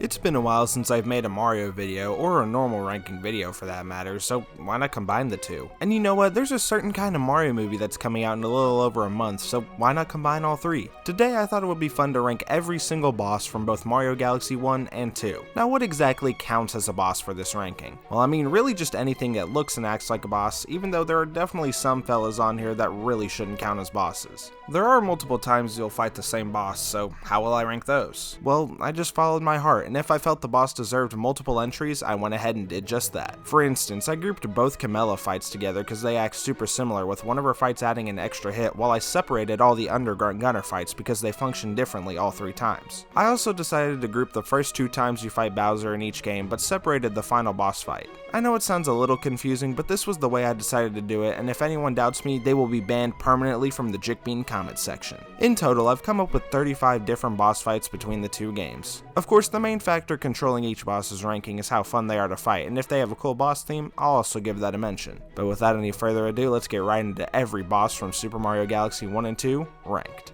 It's been a while since I've made a Mario video, or a normal ranking video for that matter, so why not combine the two? And you know what, there's a certain kind of Mario movie that's coming out in a little over a month, so why not combine all three? Today I thought it would be fun to rank every single boss from both Mario Galaxy 1 and 2. Now what exactly counts as a boss for this ranking? Well, I mean really just anything that looks and acts like a boss, even though there are definitely some fellas on here that really shouldn't count as bosses. There are multiple times you'll fight the same boss, so how will I rank those? Well, I just followed my heart, and if I felt the boss deserved multiple entries, I went ahead and did just that. For instance, I grouped both Camilla fights together because they act super similar, with one of her fights adding an extra hit, while I separated all the Underground Gunner fights because they function differently all three times. I also decided to group the first two times you fight Bowser in each game, but separated the final boss fight. I know it sounds a little confusing, but this was the way I decided to do it, and if anyone doubts me, they will be banned permanently from the Jickbean comment section. In total, I've come up with 35 different boss fights between the two games. Of course, the main factor controlling each boss's ranking is how fun they are to fight, and if they have a cool boss theme, I'll also give that a mention. But without any further ado, let's get right into every boss from Super Mario Galaxy 1 and 2 ranked.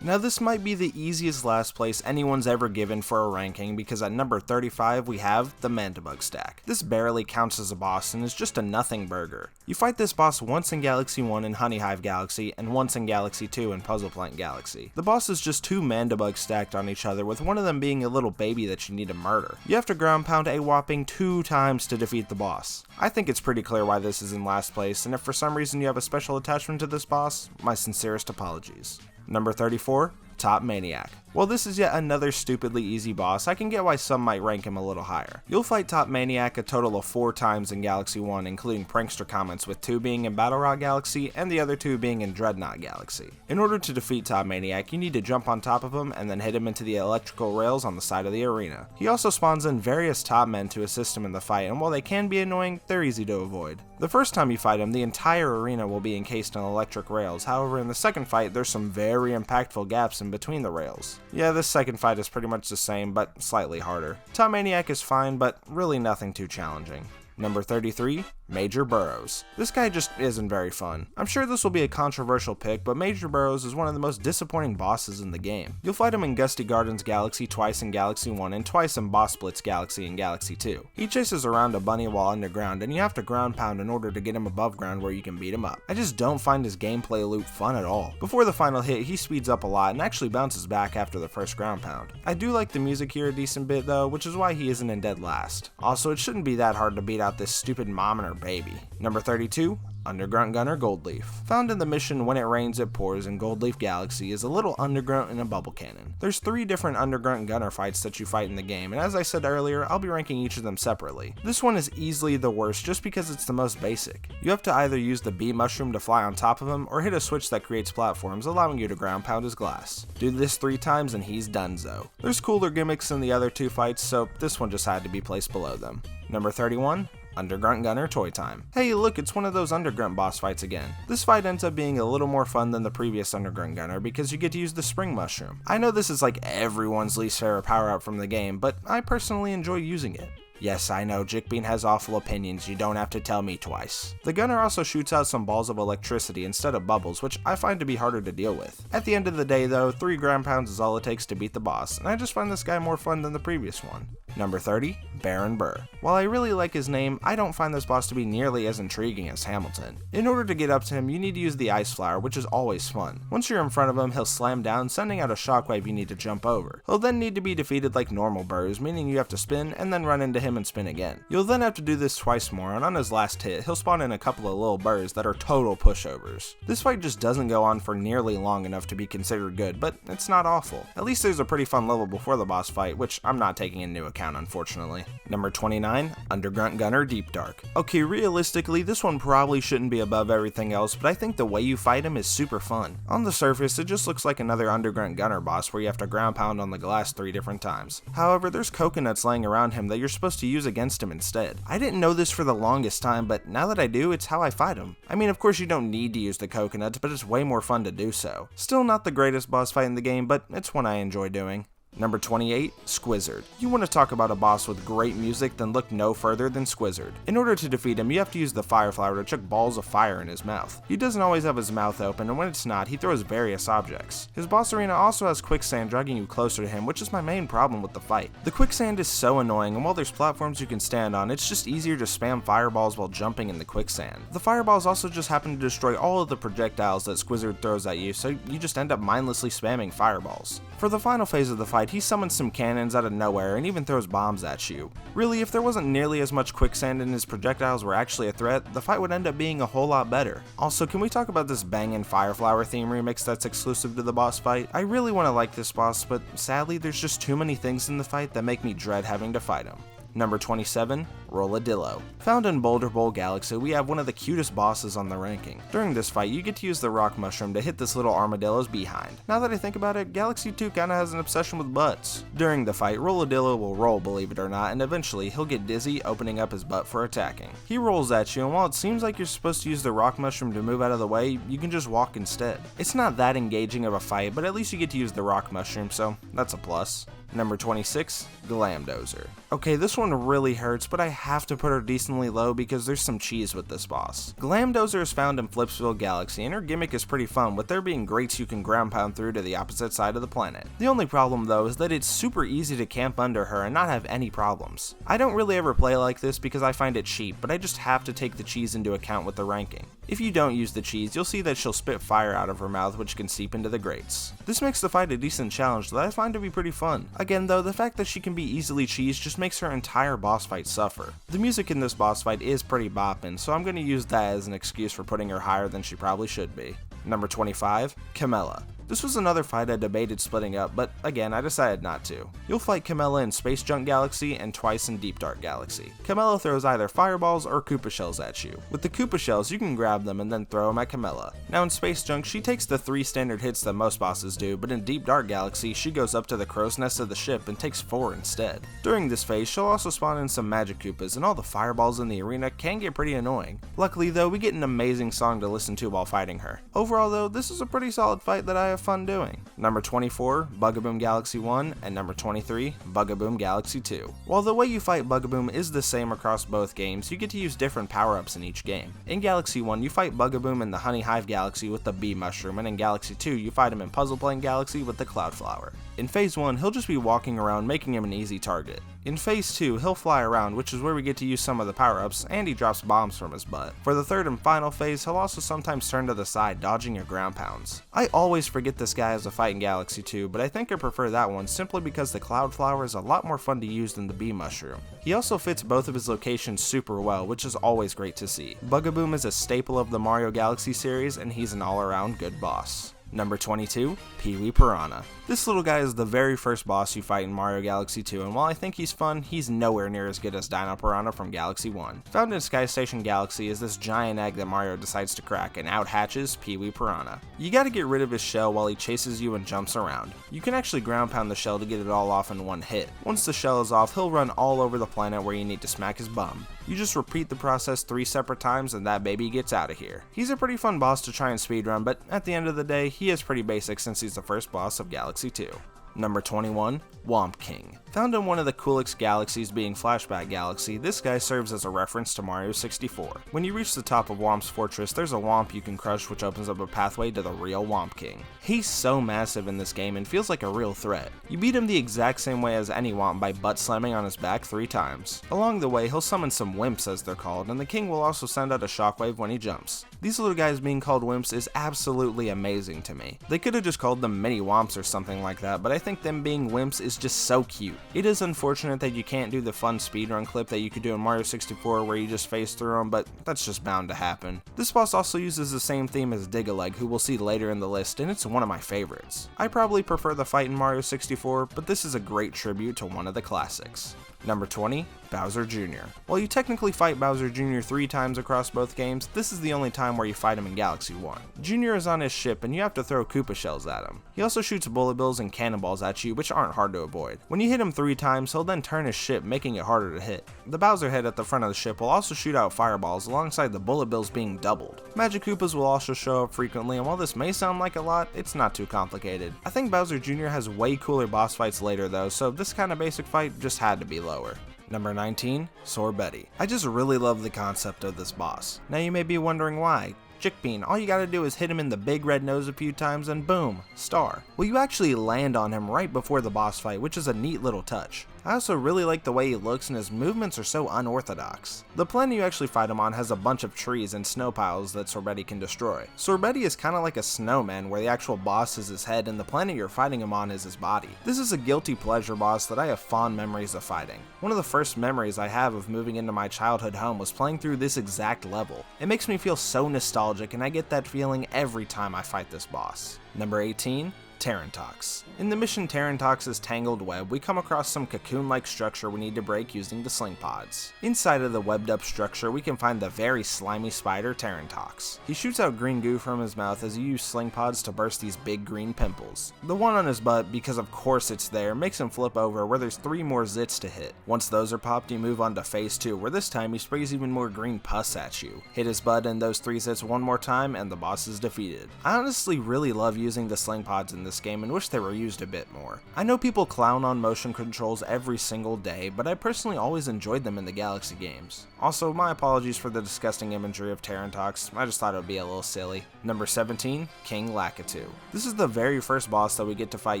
Now this might be the easiest last place anyone's ever given for a ranking, because at number 35 we have the Mandibug Stack. This barely counts as a boss and is just a nothing burger. You fight this boss once in Galaxy 1 in Honey Hive Galaxy and once in Galaxy 2 in Puzzle Plant Galaxy. The boss is just two Mandibugs stacked on each other, with one of them being a little baby that you need to murder. You have to ground pound a whopping 2 times to defeat the boss. I think it's pretty clear why this is in last place, and if for some reason you have a special attachment to this boss, my sincerest apologies. Number 34, Top Maniac. While this is yet another stupidly easy boss, I can get why some might rank him a little higher. You'll fight Top Maniac a total of 4 times in Galaxy 1, including Prankster comments, with 2 being in Battle Rock Galaxy and the other 2 being in Dreadnought Galaxy. In order to defeat Top Maniac, you need to jump on top of him and then hit him into the electrical rails on the side of the arena. He also spawns in various top men to assist him in the fight, and while they can be annoying, they're easy to avoid. The first time you fight him, the entire arena will be encased in electric rails. However, in the second fight, there's some very impactful gaps in between the rails. Yeah, this second fight is pretty much the same, but slightly harder. Top Maniac is fine, but really nothing too challenging. Number 33, Major Burrows. This guy just isn't very fun. I'm sure this will be a controversial pick, but Major Burrows is one of the most disappointing bosses in the game. You'll fight him in Gusty Gardens Galaxy twice in Galaxy 1 and twice in Boss Blitz Galaxy in Galaxy 2. He chases around a bunny while underground, and you have to ground pound in order to get him above ground where you can beat him up. I just don't find his gameplay loop fun at all. Before the final hit, he speeds up a lot and actually bounces back after the first ground pound. I do like the music here a decent bit though, which is why he isn't in dead last. Also, it shouldn't be that hard to beat out this stupid mom and her baby. Number 32, Underground Gunner Goldleaf. Found in the mission When It Rains It Pours in Goldleaf Galaxy is a little undergrunt and a bubble cannon. There's 3 different Undergrunt Gunner fights that you fight in the game, and as I said earlier, I'll be ranking each of them separately. This one is easily the worst just because it's the most basic. You have to either use the bee mushroom to fly on top of him, or hit a switch that creates platforms, allowing you to ground pound his glass. Do this 3 times and he's donezo. There's cooler gimmicks in the other 2 fights, so this one just had to be placed below them. Number 31, Undergrunt Gunner Toy Time. Hey look, it's one of those Undergrunt boss fights again. This fight ends up being a little more fun than the previous Undergrunt Gunner because you get to use the Spring Mushroom. I know this is like everyone's least favorite power up from the game, but I personally enjoy using it. Yes, I know, Jickbean has awful opinions, you don't have to tell me twice. The gunner also shoots out some balls of electricity instead of bubbles, which I find to be harder to deal with. At the end of the day though, 3 ground pounds is all it takes to beat the boss, and I just find this guy more fun than the previous one. Number 30, Baron Burr. While I really like his name, I don't find this boss to be nearly as intriguing as Hamilton. In order to get up to him, you need to use the Ice Flower, which is always fun. Once you're in front of him, he'll slam down, sending out a shockwave you need to jump over. He'll then need to be defeated like normal Burrs, meaning you have to spin and then run into him and spin again. You'll then have to do this twice more, and on his last hit, he'll spawn in a couple of little Burrs that are total pushovers. This fight just doesn't go on for nearly long enough to be considered good, but it's not awful. At least there's a pretty fun level before the boss fight, which I'm not taking into account unfortunately. Number 29, Undergrunt Gunner Deep Dark. Okay, realistically, this one probably shouldn't be above everything else, but I think the way you fight him is super fun. On the surface, it just looks like another Undergrunt Gunner boss where you have to ground pound on the glass 3 different times. However, there's coconuts laying around him that you're supposed to use against him instead. I didn't know this for the longest time, but now that I do, it's how I fight him. I mean, of course you don't need to use the coconuts, but it's way more fun to do so. Still not the greatest boss fight in the game, but it's one I enjoy doing. Number 28, Squizzard. You want to talk about a boss with great music, then look no further than Squizzard. In order to defeat him, you have to use the fire flower to chuck balls of fire in his mouth. He doesn't always have his mouth open, and when it's not, he throws various objects. His boss arena also has quicksand dragging you closer to him, which is my main problem with the fight. The quicksand is so annoying, and while there's platforms you can stand on, it's just easier to spam fireballs while jumping in the quicksand. The fireballs also just happen to destroy all of the projectiles that Squizzard throws at you, so you just end up mindlessly spamming fireballs. For the final phase of the fight, he summons some cannons out of nowhere and even throws bombs at you. Really, if there wasn't nearly as much quicksand and his projectiles were actually a threat, the fight would end up being a whole lot better. Also, can we talk about this bangin' Fire Flower theme remix that's exclusive to the boss fight? I really want to like this boss, but sadly there's just too many things in the fight that make me dread having to fight him. Number 27, Rolladillo. Found in Boulder Bowl Galaxy, we have one of the cutest bosses on the ranking. During this fight, you get to use the rock mushroom to hit this little armadillo's behind. Now that I think about it, Galaxy 2 kinda has an obsession with butts. During the fight, Rolladillo will roll, believe it or not, and eventually he'll get dizzy, opening up his butt for attacking. He rolls at you, and while it seems like you're supposed to use the rock mushroom to move out of the way, you can just walk instead. It's not that engaging of a fight, but at least you get to use the rock mushroom, so that's a plus. Number 26, Glamdozer. Okay, this one really hurts, but I have to put her decently low because there's some cheese with this boss. Glamdozer is found in Flipsville Galaxy, and her gimmick is pretty fun, with there being grates you can ground pound through to the opposite side of the planet. The only problem though is that it's super easy to camp under her and not have any problems. I don't really ever play like this because I find it cheap, but I just have to take the cheese into account with the ranking. If you don't use the cheese, you'll see that she'll spit fire out of her mouth which can seep into the grates. This makes the fight a decent challenge that I find to be pretty fun. Again though, the fact that she can be easily cheesed just makes her entire boss fight suffer. The music in this boss fight is pretty boppin', so I'm going to use that as an excuse for putting her higher than she probably should be. Number 25, Camella. This was another fight I debated splitting up, but again, I decided not to. You'll fight Camella in Space Junk Galaxy and twice in Deep Dark Galaxy. Camella throws either fireballs or Koopa shells at you. With the Koopa shells, you can grab them and then throw them at Camella. Now in Space Junk, she takes the 3 standard hits that most bosses do, but in Deep Dark Galaxy, she goes up to the crow's nest of the ship and takes 4 instead. During this phase, she'll also spawn in some magic Koopas, and all the fireballs in the arena can get pretty annoying. Luckily though, we get an amazing song to listen to while fighting her. Overall though, this is a pretty solid fight that I have fun doing. Number 24, Bugaboom Galaxy 1, and number 23, Bugaboom Galaxy 2. While the way you fight Bugaboom is the same across both games, you get to use different power-ups in each game. In Galaxy 1, you fight Bugaboom in the Honey Hive Galaxy with the Bee Mushroom, and in Galaxy 2, you fight him in Puzzle Playing Galaxy with the Cloud Flower. In Phase 1, he'll just be walking around, making him an easy target. In Phase 2, he'll fly around, which is where we get to use some of the power-ups, and he drops bombs from his butt. For the third and final phase, he'll also sometimes turn to the side, dodging your ground pounds. I always forget this guy as a fight in Galaxy 2, but I think I prefer that one simply because the Cloud Flower is a lot more fun to use than the Bee Mushroom. He also fits both of his locations super well, which is always great to see. Bugaboom is a staple of the Mario Galaxy series, and he's an all-around good boss. Number 22, Pee-wee Piranha. This little guy is the very first boss you fight in Mario Galaxy 2, and while I think he's fun, he's nowhere near as good as Dino Piranha from Galaxy 1. Found in Sky Station Galaxy is this giant egg that Mario decides to crack, and out hatches Pee-wee Piranha. You gotta get rid of his shell while he chases you and jumps around. You can actually ground pound the shell to get it all off in one hit. Once the shell is off, he'll run all over the planet where you need to smack his bum. You just repeat the process 3 separate times and that baby gets out of here. He's a pretty fun boss to try and speedrun, but at the end of the day, he is pretty basic since he's the first boss of Galaxy 2. Number 21, Womp King. Found in one of the coolest galaxies being Flashback Galaxy, this guy serves as a reference to Mario 64. When you reach the top of Womp's fortress, there's a Womp you can crush which opens up a pathway to the real Womp King. He's so massive in this game and feels like a real threat. You beat him the exact same way as any Womp by butt slamming on his back 3 times. Along the way, he'll summon some wimps as they're called, and the king will also send out a shockwave when he jumps. These little guys being called wimps is absolutely amazing to me. They could have just called them mini Womps or something like that, but I think them being wimps is just so cute. It is unfortunate that you can't do the fun speedrun clip that you could do in Mario 64 where you just phase through them, but that's just bound to happen. This boss also uses the same theme as Dig-a-Leg, who we'll see later in the list, and it's one of my favorites. I probably prefer the fight in Mario 64, but this is a great tribute to one of the classics. Number 20, Bowser Jr. While you technically fight Bowser Jr. 3 times across both games, this is the only time where you fight him in Galaxy 1. Jr. is on his ship and you have to throw Koopa shells at him. He also shoots bullet bills and cannonballs at you, which aren't hard to avoid. When you hit him him 3 times, he'll then turn his ship, making it harder to hit. The Bowser head at the front of the ship will also shoot out fireballs alongside the bullet bills being doubled. Magic Koopas will also show up frequently, and while this may sound like a lot, it's not too complicated. I think Bowser Jr. has way cooler boss fights later though, so this kind of basic fight just had to be lower. Number 19, Sorbetti. I just really love the concept of this boss. Now you may be wondering why. Chickbean, all you gotta do is hit him in the big red nose a few times and boom, star. Well, you actually land on him right before the boss fight, which is a neat little touch. I also really like the way he looks and his movements are so unorthodox. The planet you actually fight him on has a bunch of trees and snow piles that Sorbetti can destroy. Sorbetti is kinda like a snowman where the actual boss is his head and the planet you're fighting him on is his body. This is a guilty pleasure boss that I have fond memories of fighting. One of the first memories I have of moving into my childhood home was playing through this exact level. It makes me feel so nostalgic and I get that feeling every time I fight this boss. Number 18, Tarantox. In the mission Tarantox's Tangled Web, we come across some cocoon-like structure we need to break using the sling pods. Inside of the webbed up structure, we can find the very slimy spider Tarantox. He shoots out green goo from his mouth as you use sling pods to burst these big green pimples. The one on his butt, because of course it's there, makes him flip over where there's 3 more zits to hit. Once those are popped, you move on to phase 2, where this time he sprays even more green pus at you. Hit his butt and those 3 zits one more time and the boss is defeated. I honestly really love using the sling pods in this game and wish they were used a bit more. I know people clown on motion controls every single day, but I personally always enjoyed them in the Galaxy games. Also, my apologies for the disgusting imagery of Tarantox, I just thought it would be a little silly. Number 17, King Lakitu. This is the very first boss that we get to fight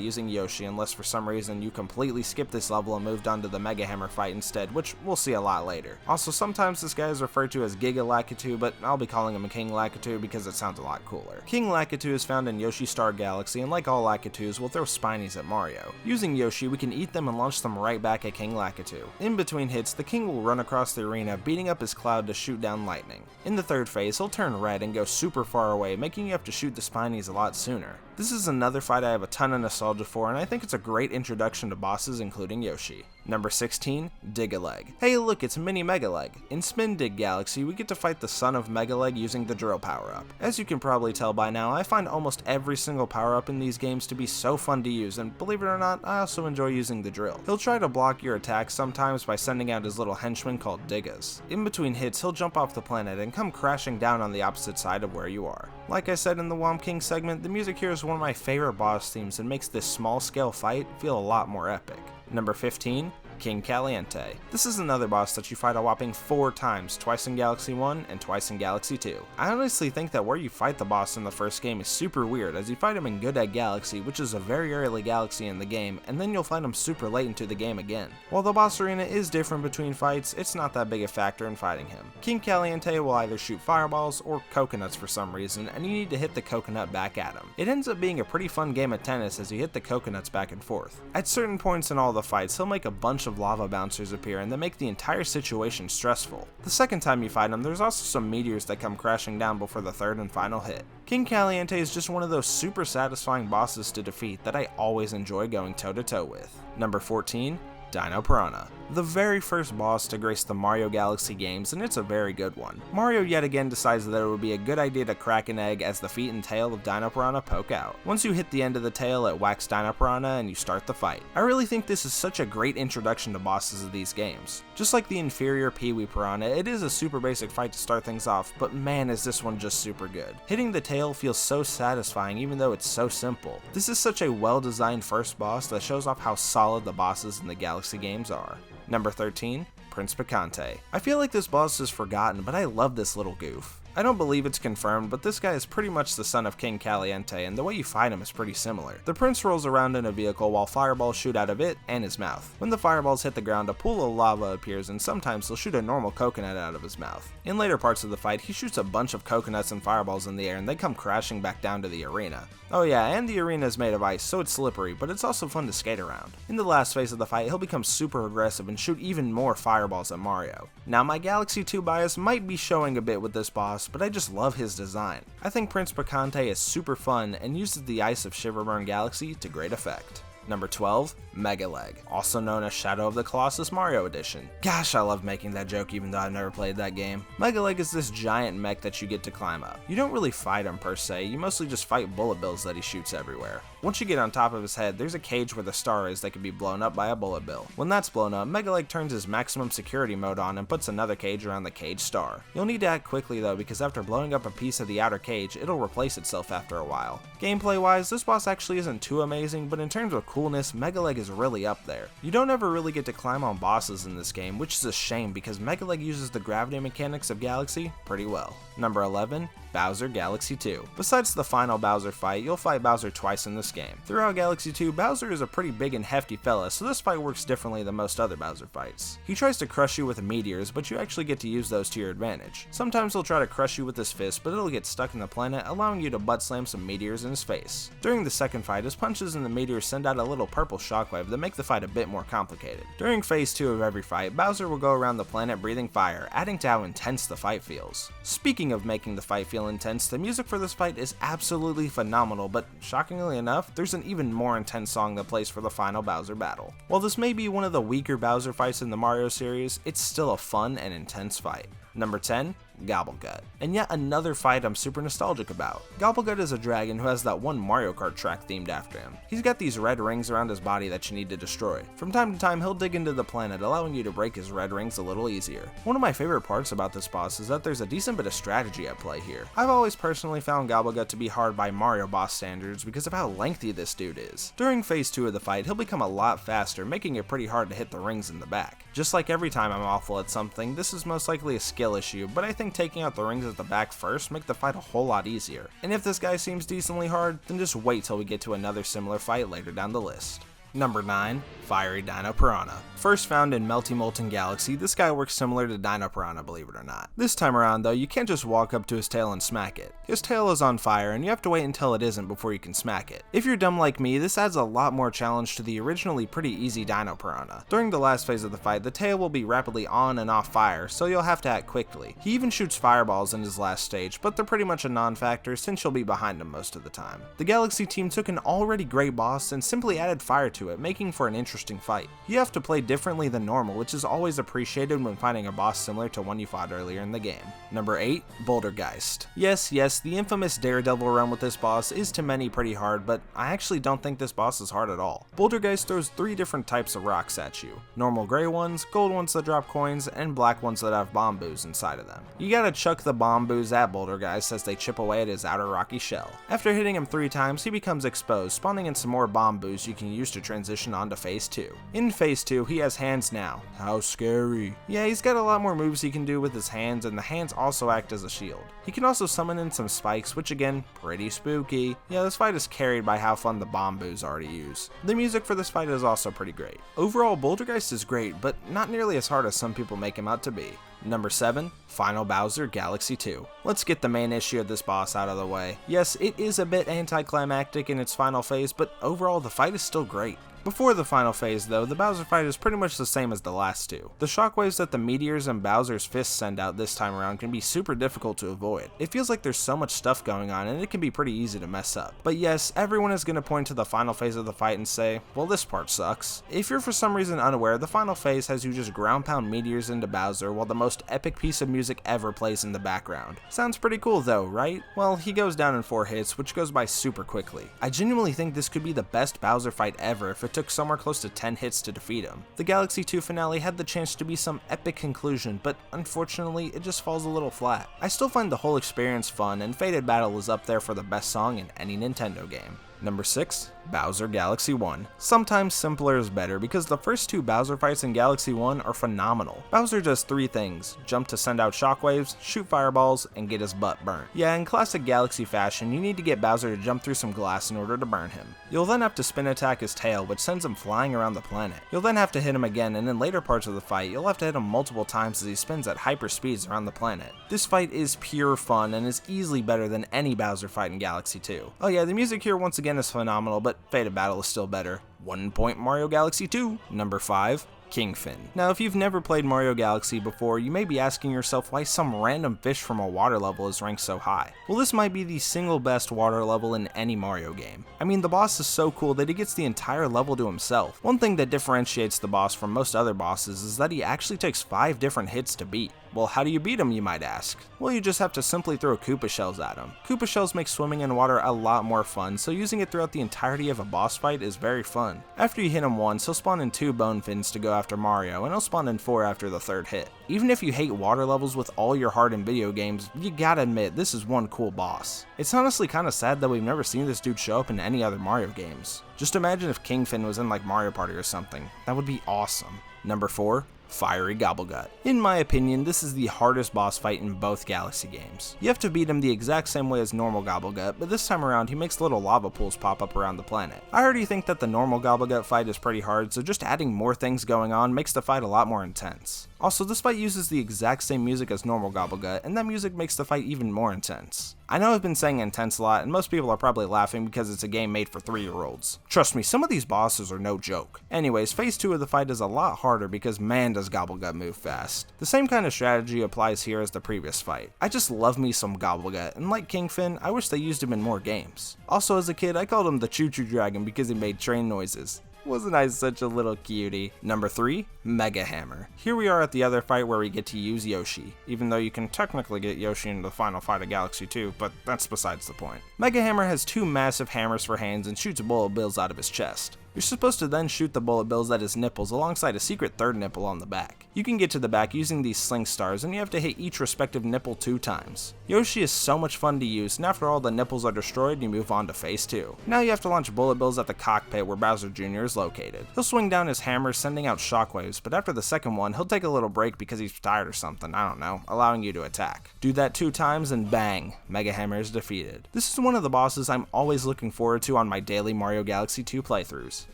using Yoshi unless for some reason you completely skipped this level and moved on to the Mega Hammer fight instead, which we'll see a lot later. Also, sometimes this guy is referred to as Giga Lakitu, but I'll be calling him a King Lakitu because it sounds a lot cooler. King Lakitu is found in Yoshi Star Galaxy, and like all Lakitus, will throw spinies at Mario. Using Yoshi, we can eat them and launch them right back at King Lakitu. In between hits, the king will run across the arena, beating up his cloud to shoot down lightning. In the third phase, he'll turn red and go super far away, making you have to shoot the spinies a lot sooner. This is another fight I have a ton of nostalgia for, and I think it's a great introduction to bosses including Yoshi. Number 16, Dig-a-Leg. Hey look, it's Mini Megaleg. In Spin Dig Galaxy, we get to fight the son of Megaleg using the drill power-up. As you can probably tell by now, I find almost every single power-up in these games to be so fun to use, and believe it or not, I also enjoy using the drill. He'll try to block your attacks sometimes by sending out his little henchman called Diggas. In between hits, he'll jump off the planet and come crashing down on the opposite side of where you are. Like I said in the Womp King segment, the music here is one of my favorite boss themes and makes this small-scale fight feel a lot more epic. Number 15, King Caliente. This is another boss that you fight a whopping 4 times, twice in Galaxy 1 and twice in Galaxy 2. I honestly think that where you fight the boss in the first game is super weird, as you fight him in Good Egg Galaxy, which is a very early galaxy in the game, and then you'll fight him super late into the game again. While the boss arena is different between fights, it's not that big a factor in fighting him. King Caliente will either shoot fireballs or coconuts for some reason, and you need to hit the coconut back at him. It ends up being a pretty fun game of tennis as you hit the coconuts back and forth. At certain points in all the fights, he'll make a bunch of lava bouncers appear and that make the entire situation stressful. The second time you fight him, there's also some meteors that come crashing down before the third and final hit. King Caliente is just one of those super satisfying bosses to defeat that I always enjoy going toe to toe with. Number 14, Dino Piranha. The very first boss to grace the Mario Galaxy games, and it's a very good one. Mario yet again decides that it would be a good idea to crack an egg as the feet and tail of Dino Piranha poke out. Once you hit the end of the tail, it whacks Dino Piranha and you start the fight. I really think this is such a great introduction to bosses of these games. Just like the inferior Pee-wee Piranha, it is a super basic fight to start things off, but man is this one just super good. Hitting the tail feels so satisfying even though it's so simple. This is such a well-designed first boss that shows off how solid the bosses in the Galaxy games are. Number 13, Prince Picante. I feel like this boss is forgotten, but I love this little goof. I don't believe it's confirmed, but this guy is pretty much the son of King Caliente, and the way you fight him is pretty similar. The prince rolls around in a vehicle while fireballs shoot out of it and his mouth. When the fireballs hit the ground, a pool of lava appears, and sometimes he'll shoot a normal coconut out of his mouth. In later parts of the fight, he shoots a bunch of coconuts and fireballs in the air, and they come crashing back down to the arena. Oh yeah, and the arena is made of ice, so it's slippery, but it's also fun to skate around. In the last phase of the fight, he'll become super aggressive and shoot even more fireballs at Mario. Now, my Galaxy 2 bias might be showing a bit with this boss, but I just love his design. I think Prince Picante is super fun and uses the ice of Shiverburn Galaxy to great effect. Number 12, Mega Leg, also known as Shadow of the Colossus Mario Edition. Gosh, I love making that joke even though I've never played that game. Mega Leg is this giant mech that you get to climb up. You don't really fight him per se, you mostly just fight bullet bills that he shoots everywhere. Once you get on top of his head, there's a cage where the star is that can be blown up by a bullet bill. When that's blown up, Mega Leg turns his maximum security mode on and puts another cage around the cage star. You'll need to act quickly though, because after blowing up a piece of the outer cage, it'll replace itself after a while. Gameplay wise, this boss actually isn't too amazing, but in terms of coolness, Mega Leg is really up there. You don't ever really get to climb on bosses in this game, which is a shame because Mega Leg uses the gravity mechanics of Galaxy pretty well. Number 11, Bowser Galaxy 2. Besides the final Bowser fight, you'll fight Bowser twice in this game. Throughout Galaxy 2, Bowser is a pretty big and hefty fella, so this fight works differently than most other Bowser fights. He tries to crush you with meteors, but you actually get to use those to your advantage. Sometimes he'll try to crush you with his fist, but it'll get stuck in the planet, allowing you to butt slam some meteors in his face. During the second fight, his punches and the meteors send out a little purple shockwave that make the fight a bit more complicated. During phase 2 of every fight, Bowser will go around the planet breathing fire, adding to how intense the fight feels. Speaking of making the fight feel intense, the music for this fight is absolutely phenomenal, but shockingly enough, there's an even more intense song that plays for the final Bowser battle. While this may be one of the weaker Bowser fights in the Mario series, it's still a fun and intense fight. Number 10, Gobblegut. And yet another fight I'm super nostalgic about. Gobblegut is a dragon who has that one Mario Kart track themed after him. He's got these red rings around his body that you need to destroy. From time to time, he'll dig into the planet, allowing you to break his red rings a little easier. One of my favorite parts about this boss is that there's a decent bit of strategy at play here. I've always personally found Gobblegut to be hard by Mario boss standards because of how lengthy this dude is. During phase 2 of the fight, he'll become a lot faster, making it pretty hard to hit the rings in the back. Just like every time I'm awful at something, this is most likely a skill issue, but I think taking out the rings at the back first make the fight a whole lot easier. And if this guy seems decently hard, then just wait till we get to another similar fight later down the list. Number 9, Fiery Dino Piranha. First found in Melty Molten Galaxy, this guy works similar to Dino Piranha, believe it or not. This time around though, you can't just walk up to his tail and smack it. His tail is on fire and you have to wait until it isn't before you can smack it. If you're dumb like me, this adds a lot more challenge to the originally pretty easy Dino Piranha. During the last phase of the fight, the tail will be rapidly on and off fire, so you'll have to act quickly. He even shoots fireballs in his last stage, but they're pretty much a non-factor since you'll be behind him most of the time. The Galaxy team took an already great boss and simply added fire to it, making for an interesting fight. You have to play differently than normal, which is always appreciated when finding a boss similar to one you fought earlier in the game. Number 8, Bouldergeist. Yes, the infamous Daredevil run with this boss is to many pretty hard, but I actually don't think this boss is hard at all. Bouldergeist throws 3 different types of rocks at you. Normal gray ones, gold ones that drop coins, and black ones that have bomb boos inside of them. You gotta chuck the bomb boos at Bouldergeist as they chip away at his outer rocky shell. After hitting him 3 times, he becomes exposed, spawning in some more bomb boos you can use to transition onto phase 2. In phase 2, he has hands now. How scary. Yeah, he's got a lot more moves he can do with his hands, and the hands also act as a shield. He can also summon in some spikes, which again, pretty spooky. Yeah, this fight is carried by how fun the bomb boos are to use. The music for this fight is also pretty great. Overall, Bouldergeist is great, but not nearly as hard as some people make him out to be. Number 7, Final Bowser Galaxy 2. Let's get the main issue of this boss out of the way. Yes, it is a bit anticlimactic in its final phase, but overall the fight is still great. Before the final phase though, the Bowser fight is pretty much the same as the last two. The shockwaves that the meteors and Bowser's fists send out this time around can be super difficult to avoid. It feels like there's so much stuff going on and it can be pretty easy to mess up. But yes, everyone is going to point to the final phase of the fight and say, well, this part sucks. If you're for some reason unaware, the final phase has you just ground pound meteors into Bowser while the most epic piece of music ever plays in the background. Sounds pretty cool though, right? Well, he goes down in 4 hits, which goes by super quickly. I genuinely think this could be the best Bowser fight ever if it took somewhere close to 10 hits to defeat him. The Galaxy 2 finale had the chance to be some epic conclusion, but unfortunately it just falls a little flat. I still find the whole experience fun, and Fated Battle is up there for the best song in any Nintendo game. Number 6, Bowser Galaxy 1. Sometimes simpler is better because the first 2 Bowser fights in Galaxy 1 are phenomenal. Bowser does 3 things: jump to send out shockwaves, shoot fireballs, and get his butt burnt. Yeah, in classic Galaxy fashion, you need to get Bowser to jump through some glass in order to burn him. You'll then have to spin attack his tail, which sends him flying around the planet. You'll then have to hit him again, and in later parts of the fight, you'll have to hit him multiple times as he spins at hyper speeds around the planet. This fight is pure fun and is easily better than any Bowser fight in Galaxy 2. Oh yeah, the music here once again is phenomenal, but Fated Battle is still better. 1 point Mario Galaxy 2. Number 5, Kingfin. Now, if you've never played Mario Galaxy before, you may be asking yourself why some random fish from a water level is ranked so high. Well, this might be the single best water level in any Mario game. I mean, the boss is so cool that he gets the entire level to himself. One thing that differentiates the boss from most other bosses is that he actually takes 5 different hits to beat. Well, how do you beat him, you might ask? Well, you just have to simply throw Koopa shells at him. Koopa shells make swimming in water a lot more fun, so using it throughout the entirety of a boss fight is very fun. After you hit him once, he'll spawn in 2 bone fins to go after Mario, and he'll spawn in 4 after the 3rd hit. Even if you hate water levels with all your heart in video games, you gotta admit, this is one cool boss. It's honestly kinda sad that we've never seen this dude show up in any other Mario games. Just imagine if Kingfin was in like Mario Party or something. That would be awesome. Number 4. Fiery Gobblegut. In my opinion, this is the hardest boss fight in both Galaxy games. You have to beat him the exact same way as normal Gobblegut, but this time around he makes little lava pools pop up around the planet. I already think that the normal Gobblegut fight is pretty hard, so just adding more things going on makes the fight a lot more intense. Also, this fight uses the exact same music as normal Gobblegut, and that music makes the fight even more intense. I know I've been saying intense a lot, and most people are probably laughing because it's a game made for 3-year-olds. Trust me, some of these bosses are no joke. Anyways, phase 2 of the fight is a lot harder because man does Gobblegut move fast. The same kind of strategy applies here as the previous fight. I just love me some Gobblegut, and like Kingfin, I wish they used him in more games. Also, as a kid, I called him the Choo Choo Dragon because he made train noises. Wasn't I such a little cutie? Number 3, Mega Hammer. Here we are at the other fight where we get to use Yoshi, even though you can technically get Yoshi into the final fight of Galaxy 2, but that's besides the point. Mega Hammer has 2 massive hammers for hands and shoots bullet bills out of his chest. You're supposed to then shoot the bullet bills at his nipples alongside a secret 3rd nipple on the back. You can get to the back using these sling stars, and you have to hit each respective nipple 2 times. Yoshi is so much fun to use, and after all the nipples are destroyed, you move on to phase 2. Now you have to launch bullet bills at the cockpit where Bowser Jr. is located. He'll swing down his hammer, sending out shockwaves, but after the second one, he'll take a little break because he's tired or something, I don't know, allowing you to attack. Do that 2 times and bang, Mega Hammer is defeated. This is one of the bosses I'm always looking forward to on my daily Mario Galaxy 2 playthroughs.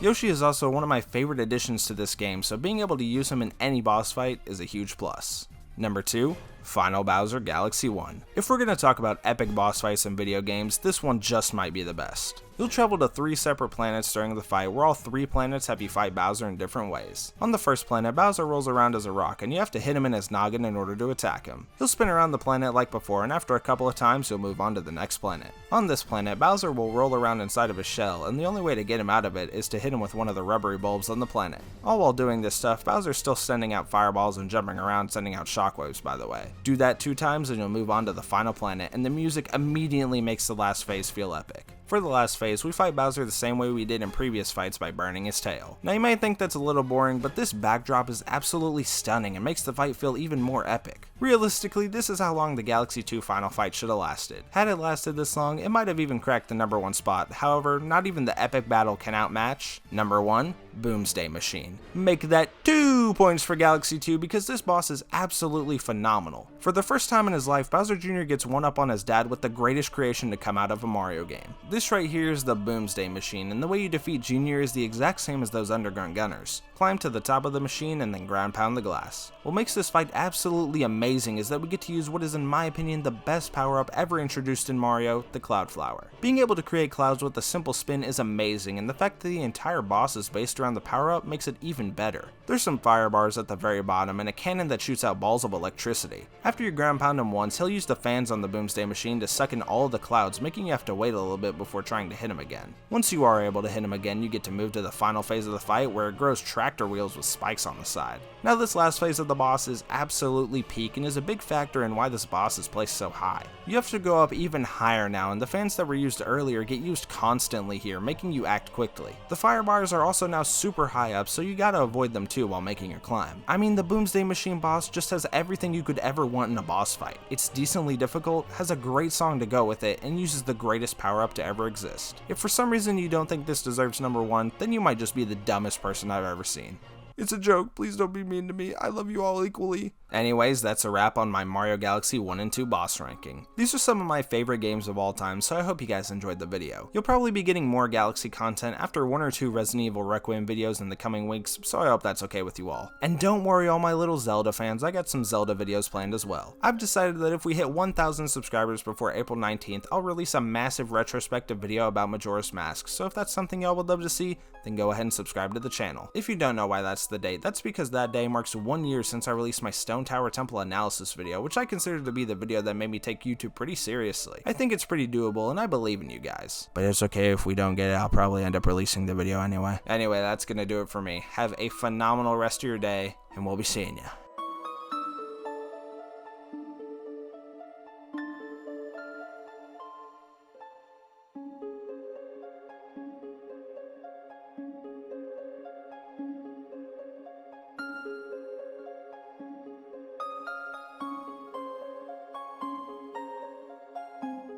Yoshi is also one of my favorite additions to this game, so being able to use him in any boss fight is a huge plus. Number 2, Final Bowser Galaxy 1. If we're going to talk about epic boss fights in video games, this one just might be the best. You'll travel to 3 separate planets during the fight where all 3 planets have you fight Bowser in different ways. On the first planet, Bowser rolls around as a rock and you have to hit him in his noggin in order to attack him. He'll spin around the planet like before, and after a couple of times you'll move on to the next planet. On this planet, Bowser will roll around inside of his shell, and the only way to get him out of it is to hit him with one of the rubbery bulbs on the planet. All while doing this stuff, Bowser's still sending out fireballs and jumping around, sending out shockwaves, by the way. Do that 2 times and you'll move on to the final planet, and the music immediately makes the last phase feel epic. For the last phase, we fight Bowser the same way we did in previous fights by burning his tail. Now you might think that's a little boring, but this backdrop is absolutely stunning and makes the fight feel even more epic. Realistically, this is how long the Galaxy 2 final fight should have lasted. Had it lasted this long, it might have even cracked the number 1 spot, however, not even the epic battle can outmatch number 1, Boomsday Machine. Make that 2 points for Galaxy 2 because this boss is absolutely phenomenal. For the first time in his life, Bowser Jr. gets one up on his dad with the greatest creation to come out of a Mario game. This right here is the Boomsday Machine, and the way you defeat Jr. is the exact same as those underground gunners. Climb to the top of the machine and then ground pound the glass. What makes this fight absolutely amazing is that we get to use what is in my opinion the best power up ever introduced in Mario, the Cloud Flower. Being able to create clouds with a simple spin is amazing, and the fact that the entire boss is based around the power up makes it even better. There's some fire bars at the very bottom and a cannon that shoots out balls of electricity. After you ground pound him once, he'll use the fans on the Boomsday Machine to suck in all of the clouds, making you have to wait a little bit before trying to hit him again. Once you are able to hit him again, you get to move to the final phase of the fight where it grows tractor wheels with spikes on the side. Now this last phase of the boss is absolutely peak and is a big factor in why this boss is placed so high. You have to go up even higher now, and the fans that were used earlier get used constantly here, making you act quickly. The fire bars are also now super high up, so you gotta avoid them too while making your climb. I mean, the Boomsday Machine boss just has everything you could ever want in a boss fight. It's decently difficult, has a great song to go with it, and uses the greatest power up to ever exist. If for some reason you don't think this deserves number 1, then you might just be the dumbest person I've ever seen. It's a joke, please don't be mean to me, I love you all equally. Anyways, that's a wrap on my Mario Galaxy 1 and 2 boss ranking. These are some of my favorite games of all time, so I hope you guys enjoyed the video. You'll probably be getting more Galaxy content after 1 or 2 Resident Evil Requiem videos in the coming weeks, so I hope that's okay with you all. And don't worry all my little Zelda fans, I got some Zelda videos planned as well. I've decided that if we hit 1,000 subscribers before April 19th, I'll release a massive retrospective video about Majora's Mask, so if that's something y'all would love to see, then go ahead and subscribe to the channel. If you don't know why that's the date. That's because that day marks 1 year since I released my Stone Tower Temple analysis video, which I consider to be the video that made me take YouTube pretty seriously. I think it's pretty doable, and I believe in you guys. But it's okay if we don't get it, I'll probably end up releasing the video anyway. Anyway, that's gonna do it for me. Have a phenomenal rest of your day, and we'll be seeing ya.